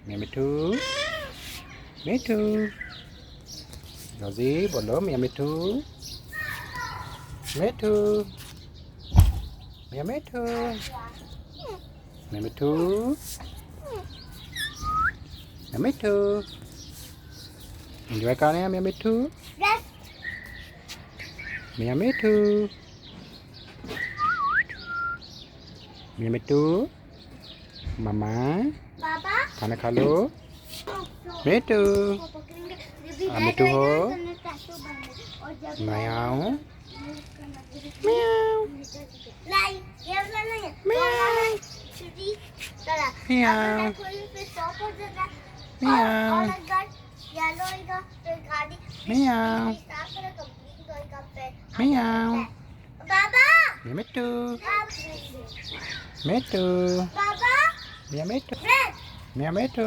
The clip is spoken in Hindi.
मियाँ मिठू मिठू रोजी बोलो मियाँ मिठू मिठू मियाँ मिठू मियाँ मिठू मियाँ मिठू एंजॉय कर रहे हैं मियाँ मिठू मियाँ मिठू मियाँ मिठू मामा खाना खा लो मिठू मिठू हो मैं आऊँ म्याऊ म्याऊ म्याऊ म्याऊ म्याऊ मिठू मिठू मियाँ मिठू मियाँ मिठू